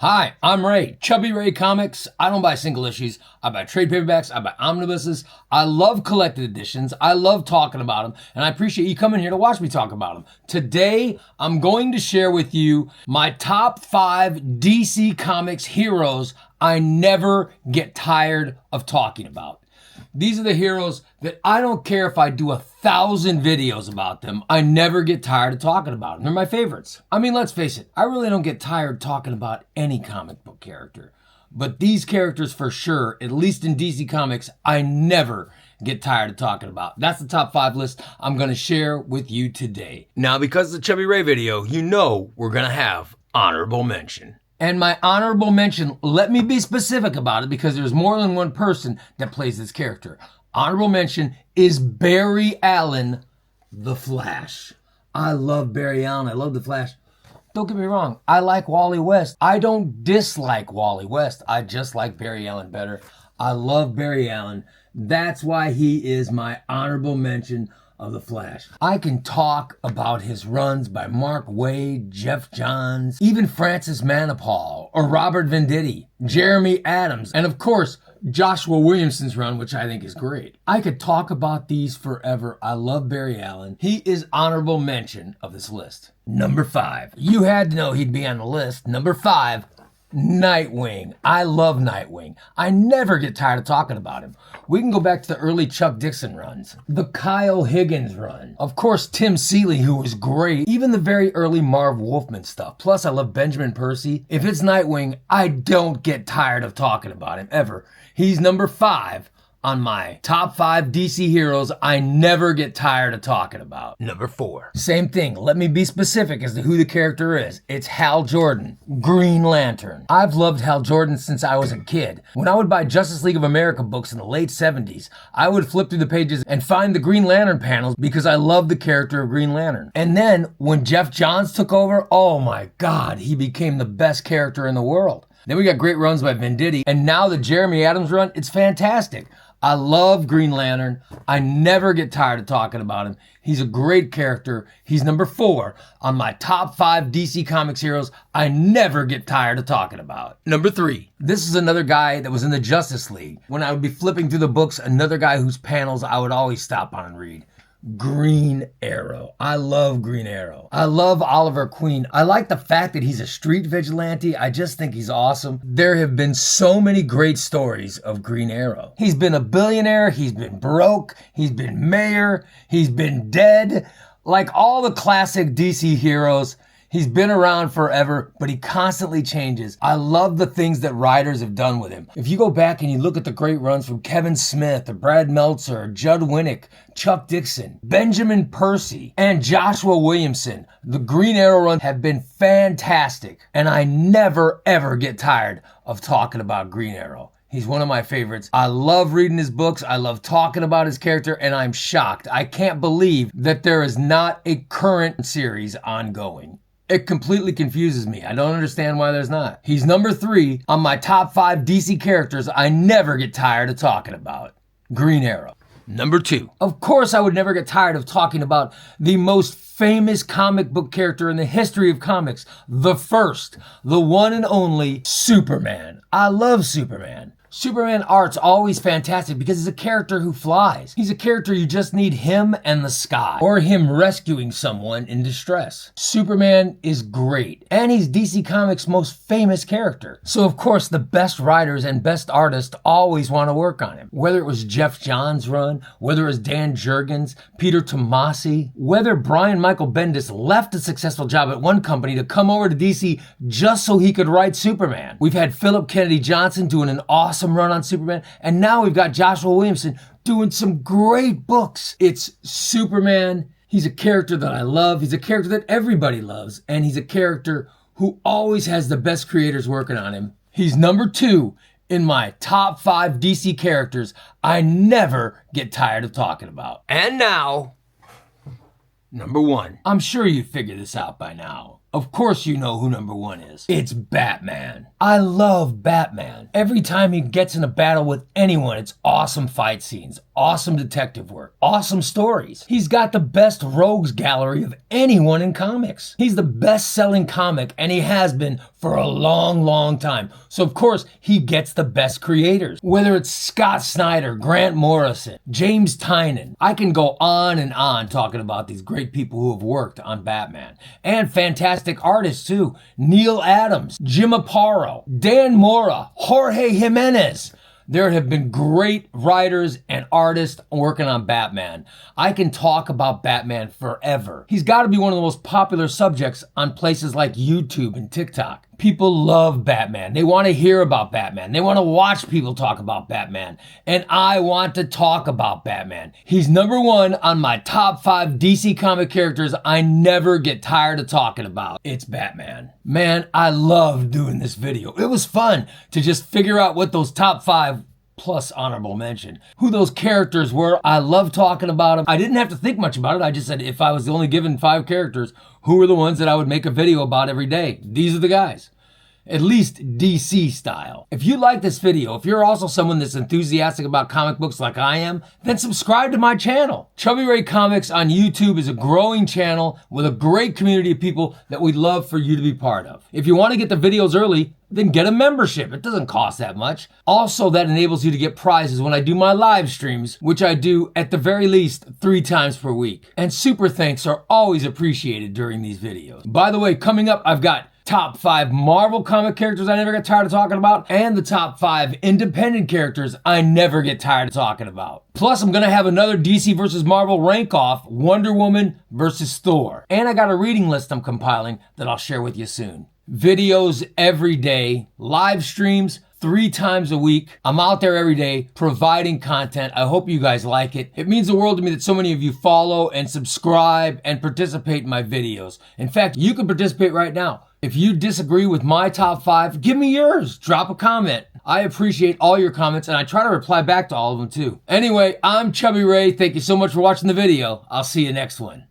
Hi, I'm Ray, ChubbyRay Comics. I don't buy single issues. I buy trade paperbacks. I buy omnibuses. I love collected editions. I love talking about them, and I appreciate you coming here to watch me talk about them. Today, I'm going to share with you my top 5 DC Comics heroes I never get tired of talking about. These are the heroes that I don't care if I do 1,000 videos about them. I never get tired of talking about them. They're my favorites. I mean, let's face it. I really don't get tired talking about any comic book character. But these characters for sure, at least in DC Comics, I never get tired of talking about. That's the top 5 list I'm going to share with you today. Now, because it's a Chubby Ray video, you know we're going to have honorable mention. And my honorable mention, let me be specific about it because there's more than one person that plays this character. Honorable mention is Barry Allen, the Flash. I love Barry Allen. I love the Flash. Don't get me wrong. I like Wally West. I don't dislike Wally West. I just like Barry Allen better. I love Barry Allen. That's why he is my honorable mention of the Flash. I can talk about his runs by Mark Waid, Jeff Johns, even Francis Manapul, or Robert Venditti, Jeremy Adams, and of course, Joshua Williamson's run, which I think is great. I could talk about these forever. I love Barry Allen. He is honorable mention of this list. Number 5. You had to know he'd be on the list. Number 5. Nightwing. I love Nightwing. I never get tired of talking about him. We can go back to the early Chuck Dixon runs, the Kyle Higgins run, of course Tim Seeley, who was great, even the very early Marv Wolfman stuff. Plus I love Benjamin Percy. If it's Nightwing, I don't get tired of talking about him ever. He's number 5 on my top 5 DC heroes I never get tired of talking about. Number 4. Same thing. Let me be specific as to who the character is. It's Hal Jordan, Green Lantern. I've loved Hal Jordan since I was a kid. When I would buy Justice League of America books in the late 70s, I would flip through the pages and find the Green Lantern panels because I loved the character of Green Lantern. And then when Jeff Johns took over, oh my God, he became the best character in the world. Then we got great runs by Venditti, and now the Jeremy Adams run, it's fantastic. I love Green Lantern. I never get tired of talking about him. He's a great character. He's number 4 on my top 5 DC Comics heroes I never get tired of talking about. Number 3. This is another guy that was in the Justice League. When I would be flipping through the books, another guy whose panels I would always stop on and read. Green Arrow. I love Green Arrow. I love Oliver Queen. I like the fact that he's a street vigilante. I just think he's awesome. There have been so many great stories of Green Arrow. He's been a billionaire. He's been broke. He's been mayor. He's been dead. Like all the classic DC heroes, he's been around forever, but he constantly changes. I love the things that writers have done with him. If you go back and you look at the great runs from Kevin Smith, or Brad Meltzer, or Judd Winnick, Chuck Dixon, Benjamin Percy, and Joshua Williamson, the Green Arrow runs have been fantastic, and I never ever get tired of talking about Green Arrow. He's one of my favorites. I love reading his books. I love talking about his character, and I'm shocked. I can't believe that there is not a current series ongoing. It completely confuses me. I don't understand why there's not. He's number 3 on my top 5 DC characters I never get tired of talking about. Green Arrow. Number 2. Of course, I would never get tired of talking about the most famous comic book character in the history of comics. The first, the one and only Superman. I love Superman. Superman art's always fantastic because he's a character who flies. He's a character you just need him and the sky, or him rescuing someone in distress. Superman is great, and he's DC Comics' most famous character. So of course the best writers and best artists always want to work on him. Whether it was Jeff Johns' run, whether it was Dan Jurgens, Peter Tomasi, whether Brian Michael Bendis left a successful job at one company to come over to DC just so he could write Superman. We've had Philip Kennedy Johnson doing an awesome run on Superman, and now we've got Joshua Williamson doing some great books. It's Superman. He's a character that I love. He's a character that everybody loves, and he's a character who always has the best creators working on him. He's number 2 in my top 5 DC characters I never get tired of talking about. And now, number 1. I'm sure you figured this out by now. Of course you know who number one is. It's Batman. I love Batman. Every time he gets in a battle with anyone, it's awesome fight scenes, awesome detective work, awesome stories. He's got the best rogues gallery of anyone in comics. He's the best-selling comic, and he has been for a long, long time. So of course, he gets the best creators. Whether it's Scott Snyder, Grant Morrison, James Tynion, I can go on and on talking about these great people who have worked on Batman. And fantastic artists too. Neil Adams, Jim Aparo, Dan Mora, Jorge Jimenez. There have been great writers and artists working on Batman. I can talk about Batman forever. He's got to be one of the most popular subjects on places like YouTube and TikTok. People love Batman. They want to hear about Batman. They want to watch people talk about Batman. And I want to talk about Batman. He's number one on my top 5 DC comic characters I never get tired of talking about. It's Batman. Man, I love doing this video. It was fun to just figure out what those top 5 plus honorable mention, who those characters were. I love talking about them. I didn't have to think much about it. I just said if I was only given 5 characters, who were the ones that I would make a video about every day? These are the guys. At least DC style. If you like this video, if you're also someone that's enthusiastic about comic books like I am, then subscribe to my channel. ChubbyRay Comics on YouTube is a growing channel with a great community of people that we'd love for you to be part of. If you want to get the videos early, then get a membership. It doesn't cost that much. Also, that enables you to get prizes when I do my live streams, which I do at the very least 3 times per week. And super thanks are always appreciated during these videos. By the way, coming up, I've got top 5 Marvel comic characters I never get tired of talking about, and the top 5 independent characters I never get tired of talking about. Plus, I'm gonna have another DC versus Marvel rank off, Wonder Woman versus Thor. And I got a reading list I'm compiling that I'll share with you soon. Videos every day, live streams 3 times a week. I'm out there every day providing content. I hope you guys like it. It means the world to me that so many of you follow and subscribe and participate in my videos. In fact, you can participate right now. If you disagree with my top 5, give me yours. Drop a comment. I appreciate all your comments, and I try to reply back to all of them too. Anyway, I'm ChubbyRay. Thank you so much for watching the video. I'll see you next one.